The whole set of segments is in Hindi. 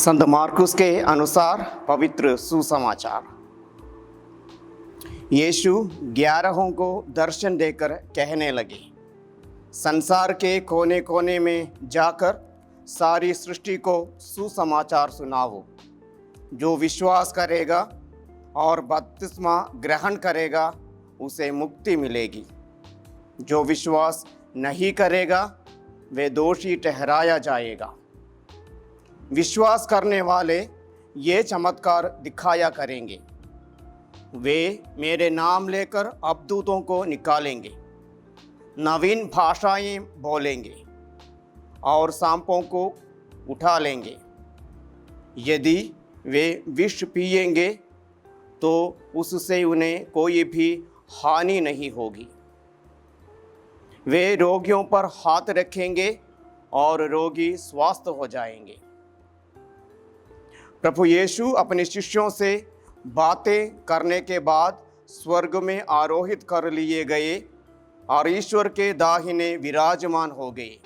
संत मार्कुस के अनुसार पवित्र सुसमाचार। यीशु 11 को दर्शन देकर कहने लगे, संसार के कोने कोने में जाकर सारी सृष्टि को सुसमाचार सुनाओ। जो विश्वास करेगा और बपतिस्मा ग्रहण करेगा उसे मुक्ति मिलेगी। जो विश्वास नहीं करेगा वे दोषी ठहराया जाएगा। विश्वास करने वाले ये चमत्कार दिखाया करेंगे। वे मेरे नाम लेकर अबदूतों को निकालेंगे, नवीन भाषाएं बोलेंगे और सांपों को उठा लेंगे। यदि वे विष पिएंगे तो उससे उन्हें कोई भी हानि नहीं होगी। वे रोगियों पर हाथ रखेंगे और रोगी स्वस्थ हो जाएंगे। प्रभु यीशु अपने शिष्यों से बातें करने के बाद स्वर्ग में आरोहित कर लिए गए और ईश्वर के दाहिने विराजमान हो गए।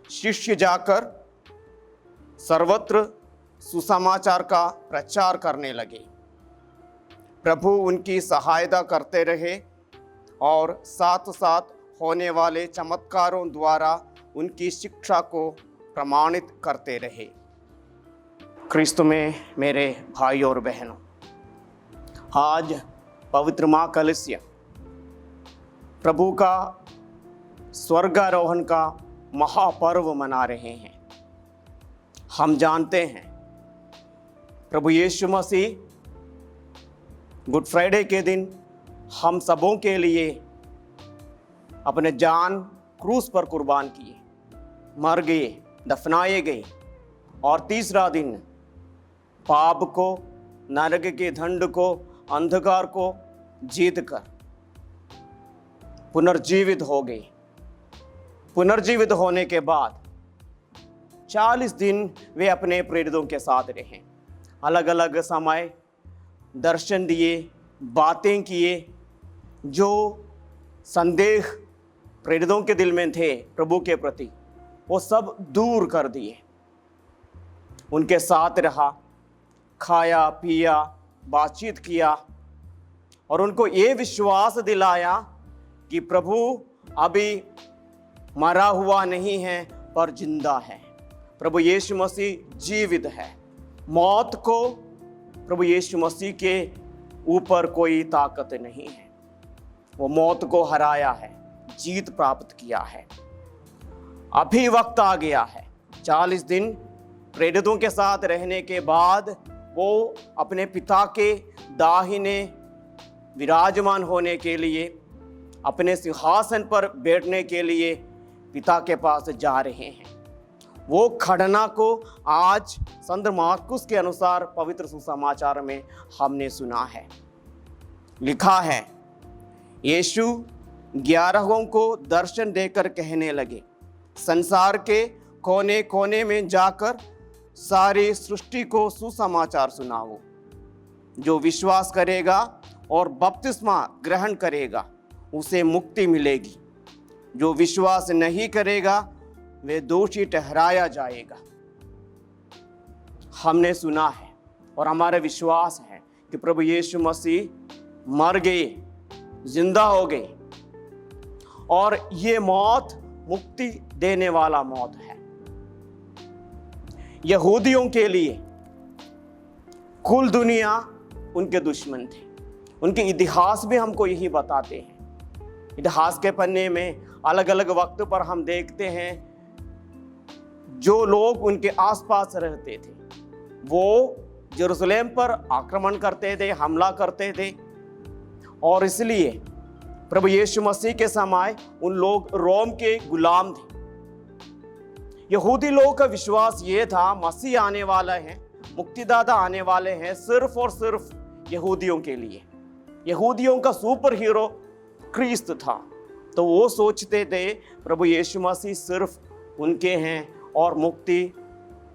शिष्य जाकर सर्वत्र सुसमाचार का प्रचार करने लगे। प्रभु उनकी सहायता करते रहे और साथ साथ होने वाले चमत्कारों द्वारा उनकी शिक्षा को प्रमाणित करते रहे। क्रिस्त में मेरे भाई और बहनों, आज पवित्र माँ कलसिया प्रभु का स्वर्गारोहण का महापर्व मना रहे हैं। हम जानते हैं प्रभु यीशु मसीह गुड फ्राइडे के दिन हम सबों के लिए अपने जान क्रूस पर कुर्बान किए, मर गए, दफनाए गए और तीसरा दिन पाप को, नरक के दंड को, अंधकार को जीत कर पुनर्जीवित हो गए। पुनर्जीवित होने के बाद 40 दिन वे अपने प्रेरितों के साथ रहे। अलग अलग समय दर्शन दिए, बातें किए। जो संदेह प्रेरितों के दिल में थे प्रभु के प्रति, वो सब दूर कर दिए। उनके साथ रहा, खाया पिया, बातचीत किया और उनको ये विश्वास दिलाया कि प्रभु अभी मरा हुआ नहीं है पर जिंदा है। प्रभु यीशु मसीह जीवित है। मौत को प्रभु यीशु मसीह के ऊपर कोई ताकत नहीं है। वो मौत को हराया है, जीत प्राप्त किया है। अभी वक्त आ गया है। 40 दिन प्रेरितों के साथ रहने के बाद वो अपने पिता के दाहिने विराजमान होने के लिए, अपने सिंहासन पर बैठने के लिए पिता के पास जा रहे हैं। वो खड़ना को आज संत मार्कुस के अनुसार पवित्र सुसमाचार में हमने सुना है। लिखा है, यीशु 11 को दर्शन देकर कहने लगे, संसार के कोने कोने में जाकर सारी सृष्टि को सुसमाचार सुनाओ। जो विश्वास करेगा और बपतिस्मा ग्रहण करेगा उसे मुक्ति मिलेगी। जो विश्वास नहीं करेगा वे दोषी ठहराया जाएगा। हमने सुना है और हमारा विश्वास है कि प्रभु यीशु मसीह मर गए, जिंदा हो गए और ये मौत मुक्ति देने वाला मौत है। यहूदियों के लिए कुल दुनिया उनके दुश्मन थे। उनके इतिहास भी हमको यही बताते हैं। इतिहास के पन्ने में अलग अलग वक्त पर हम देखते हैं जो लोग उनके आसपास रहते थे वो यरूशलेम पर आक्रमण करते थे, हमला करते थे और इसलिए प्रभु यीशु मसीह के समय उन लोग रोम के गुलाम थे। यहूदी लोगों का विश्वास ये था, मसीह आने वाला है, मुक्तिदाता आने वाले हैं सिर्फ और सिर्फ यहूदियों के लिए। यहूदियों का सुपर हीरो क्रिस्त था, तो वो सोचते थे प्रभु यीशु मसीह सिर्फ उनके हैं और मुक्ति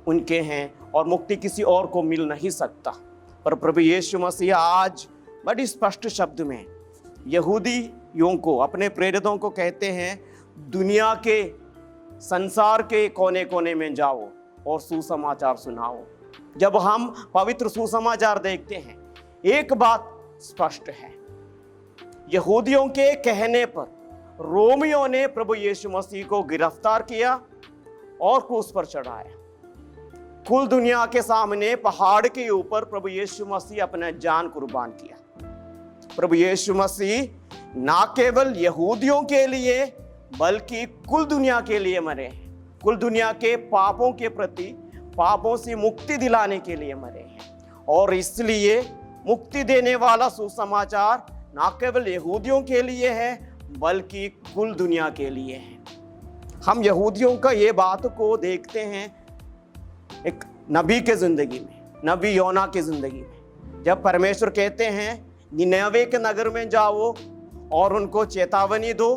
उनके हैं और मुक्ति किसी और को मिल नहीं सकता। पर प्रभु यीशु मसीह आज बड़ी स्पष्ट शब्द में यहूदियों को, अपने प्रेरितों को कहते हैं, दुनिया के संसार के कोने कोने में जाओ और सुसमाचार सुनाओ। जब हम पवित्र सुसमाचार देखते हैं, एक बात स्पष्ट है, यहूदियों के कहने पर रोमियों ने प्रभु यीशु मसीह को गिरफ्तार किया और क्रूस पर चढ़ाया। कुल दुनिया के सामने पहाड़ के ऊपर प्रभु यीशु मसीह अपना जान कुर्बान किया। प्रभु यीशु मसीह ना केवल यहूदियों के लिए बल्कि कुल दुनिया के लिए मरे हैं। कुल दुनिया के पापों के प्रति पापों से मुक्ति दिलाने के लिए मरे हैं। और इसलिए मुक्ति देने वाला सुसमाचार ना केवल यहूदियों के लिए है बल्कि कुल दुनिया के लिए है। हम यहूदियों का ये बात को देखते हैं एक नबी के जिंदगी में, नबी योना की जिंदगी में, जब परमेश्वर कहते हैं निनवे के नगर में जाओ और उनको चेतावनी दो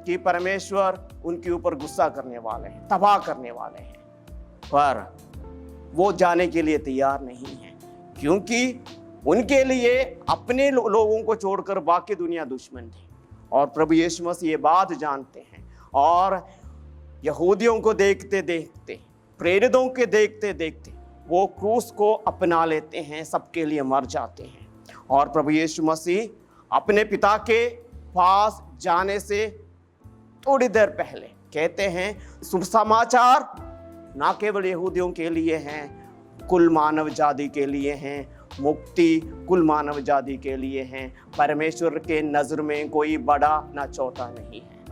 कि परमेश्वर उनके ऊपर गुस्सा करने वाले हैं, तबाह करने वाले हैं, पर वो जाने के लिए तैयार नहीं है, क्योंकि उनके लिए अपने लोगों को छोड़कर बाकी दुनिया दुश्मन थी। और प्रभु यीशु मसीह ये बात जानते हैं और यहूदियों को देखते देखते, प्रेरितों के देखते देखते वो क्रूस को अपना लेते हैं, सबके लिए मर जाते हैं। और प्रभु यीशु मसीह अपने पिता के पास जाने से थोड़ी देर पहले कहते हैं शुभ समाचार ना केवल यहूदियों के लिए हैं, कुल मानव जाति के लिए हैं, मुक्ति कुल मानव जाति के लिए हैं। परमेश्वर के नजर में कोई बड़ा ना छोटा नहीं है।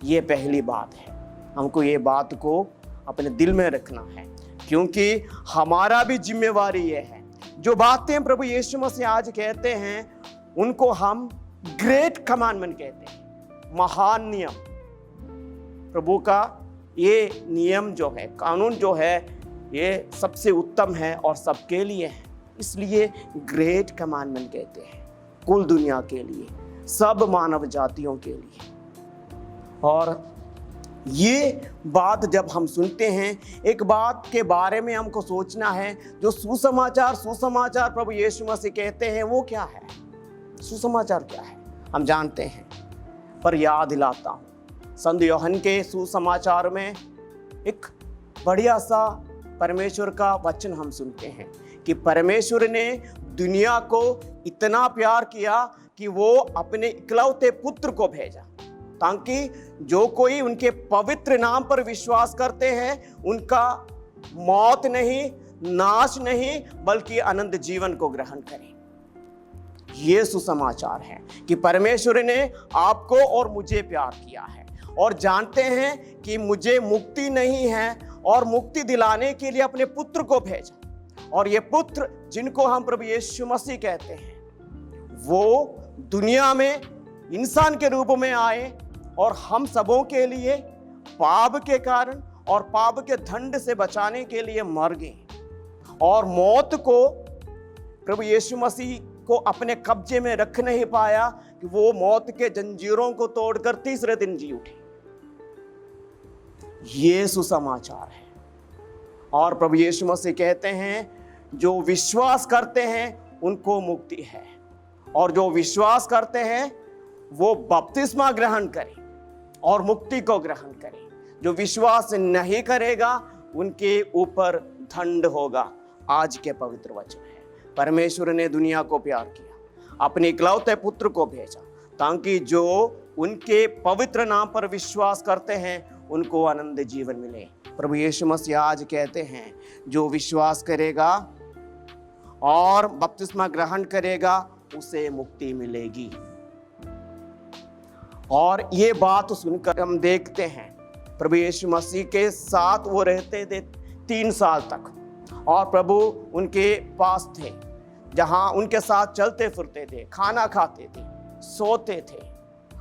ये पहली बात है, हमको ये बात को अपने दिल में रखना है, क्योंकि हमारा भी जिम्मेवारी ये है। जो बातें प्रभु यीशु मसीह आज कहते हैं उनको हम ग्रेट कमांडमेंट कहते हैं, महान नियम। प्रभु का ये नियम जो है, कानून जो है, ये सबसे उत्तम है और सबके लिए है, इसलिए ग्रेट कमांडमेंट कहते हैं, कुल दुनिया के लिए, सब मानव जातियों के लिए। और ये बात जब हम सुनते हैं, एक बात के बारे में हमको सोचना है, जो सुसमाचार प्रभु यीशु मसीह कहते हैं वो क्या है, सुसमाचार क्या है हम जानते हैं, पर याद दिलाता हूँ संत यूहन्ना के सुसमाचार में एक बढ़िया सा परमेश्वर का वचन हम सुनते हैं कि परमेश्वर ने दुनिया को इतना प्यार किया कि वो अपने इकलौते पुत्र को भेजा, ताकि जो कोई उनके पवित्र नाम पर विश्वास करते हैं उनका मौत नहीं, नाश नहीं, बल्कि अनंत जीवन को ग्रहण करें। ये सुसमाचार है कि परमेश्वर ने आपको और मुझे प्यार किया है और जानते हैं कि मुझे मुक्ति नहीं है और मुक्ति दिलाने के लिए अपने पुत्र को भेजा। और ये पुत्र जिनको हम प्रभु यीशु मसीह कहते हैं, वो दुनिया में इंसान के रूप में आए और हम सबों के लिए पाप के कारण और पाप के दंड से बचाने के लिए मर गए। और मौत को प्रभु यीशु मसीह को अपने कब्जे में रख नहीं पाया कि वो मौत के जंजीरों को तोड़कर तीसरे दिन जी उठे। ये सुसमाचार है। और प्रभु यीशु मसीह कहते हैं जो विश्वास करते हैं उनको मुक्ति है, और जो विश्वास करते हैं वो बपतिस्मा ग्रहण करें और मुक्ति को ग्रहण करें। जो विश्वास नहीं करेगा उनके ऊपर दंड होगा। आज के पवित्र वचन है, परमेश्वर ने दुनिया को प्यार किया, अपने इकलौते पुत्र को भेजा, ताकि जो उनके पवित्र नाम पर विश्वास करते हैं उनको आनंद जीवन मिले। प्रभु यीशु मसीह आज कहते हैं जो विश्वास करेगा और बपतिस्मा ग्रहण करेगा उसे मुक्ति मिलेगी। और ये बात सुनकर हम देखते हैं प्रभु यीशु मसीह के साथ वो रहते थे 3 साल तक, और प्रभु उनके पास थे, जहां उनके साथ चलते फिरते थे, खाना खाते थे, सोते थे।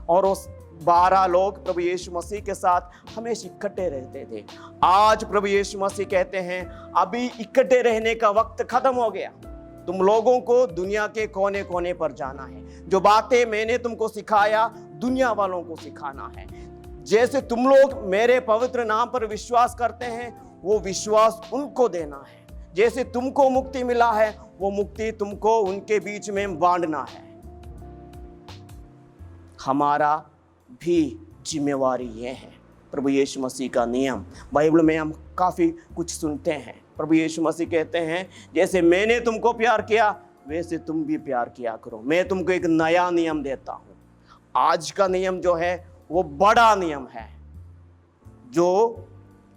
और उस 12 लोग प्रभु यीशु मसीह के साथ हमेशा इकट्ठे रहते थे। आज प्रभु यीशु मसीह कहते हैं अभी इकट्ठे रहने का वक्त खत्म हो गया, तुम लोगों को दुनिया के कोने कोने पर जाना है। जो बातें मैंने तुमको सिखाया दुनिया वालों को सिखाना है। जैसे तुम लोग मेरे पवित्र नाम पर विश्वास करते हैं वो विश्वास उनको देना है। जैसे तुमको मुक्ति मिला है वो मुक्ति तुमको उनके बीच में बांटना है। हमारा भी जिम्मेवारी ये है। प्रभु यीशु मसीह का नियम बाइबल में हम काफ़ी कुछ सुनते हैं। प्रभु यीशु मसीह कहते हैं जैसे मैंने तुमको प्यार किया वैसे तुम भी प्यार किया करो। मैं तुमको एक नया नियम देता हूँ। आज का नियम जो है वो बड़ा नियम है, जो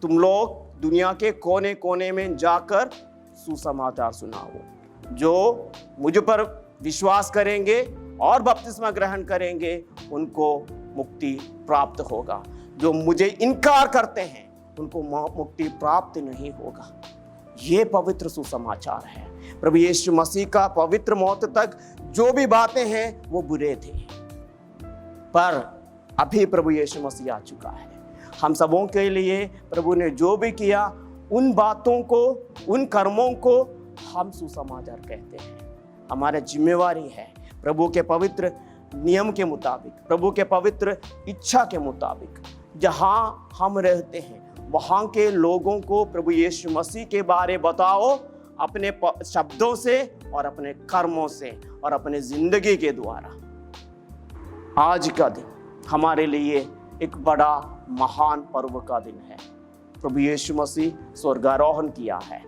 तुम लोग दुनिया के कोने कोने में जाकर सुसमाचार सुनाओ। जो मुझ पर विश्वास करेंगे और बपतिस्मा ग्रहण करेंगे उनको मुक्ति प्राप्त होगा। जो मुझे इनकार करते हैं उनको मुक्ति प्राप्त नहीं होगा। ये पवित्र सुसमाचार है। प्रभु यीशु मसीह का पवित्र मौत तक जो भी बातें हैं वो बुरे थे, पर अभी प्रभु यीशु मसीह आ चुका है। हम सबों के लिए प्रभु ने जो भी किया उन बातों को, उन कर्मों को हम सुसमाचार कहते हैं। हमारी जिम्मेवारी है प्रभु के पवित्र नियम के मुताबिक, प्रभु के पवित्र इच्छा के मुताबिक जहाँ हम रहते हैं वहाँ के लोगों को प्रभु यीशु मसीह के बारे बताओ, अपने शब्दों से और अपने कर्मों से और अपने जिंदगी के द्वारा। आज का दिन हमारे लिए एक बड़ा महान पर्व का दिन है। प्रभु यीशु मसीह स्वर्गारोहण किया है,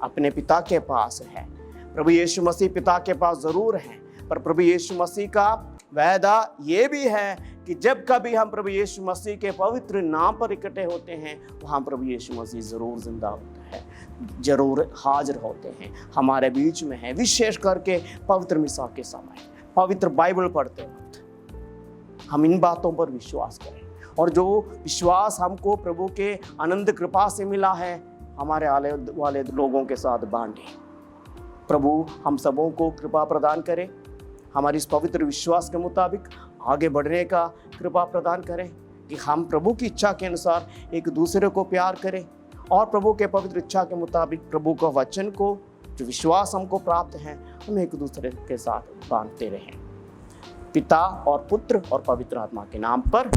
अपने पिता के पास है। प्रभु यीशु मसीह पिता के पास जरूर है, पर प्रभु यीशु मसीह का वादा ये भी है कि जब कभी हम प्रभु यीशु मसीह के पवित्र नाम पर इकट्ठे होते हैं वहाँ प्रभु यीशु मसीह जरूर जिंदा होता है, जरूर हाजिर होते हैं, हमारे बीच में है। विशेष करके पवित्र मिसा के समय, पवित्र बाइबल पढ़ते वक्त हम इन बातों पर विश्वास करें, और जो विश्वास हमको प्रभु के अनंत कृपा से मिला है हमारे आले वाले लोगों के साथ बांटें। प्रभु हम सबों को कृपा प्रदान करे, हमारी इस पवित्र विश्वास के मुताबिक आगे बढ़ने का कृपा प्रदान करें कि हम प्रभु की इच्छा के अनुसार एक दूसरे को प्यार करें और प्रभु के पवित्र इच्छा के मुताबिक प्रभु का वचन को, जो विश्वास हमको प्राप्त है, हम एक दूसरे के साथ बांटते रहें। पिता और पुत्र और पवित्र आत्मा के नाम पर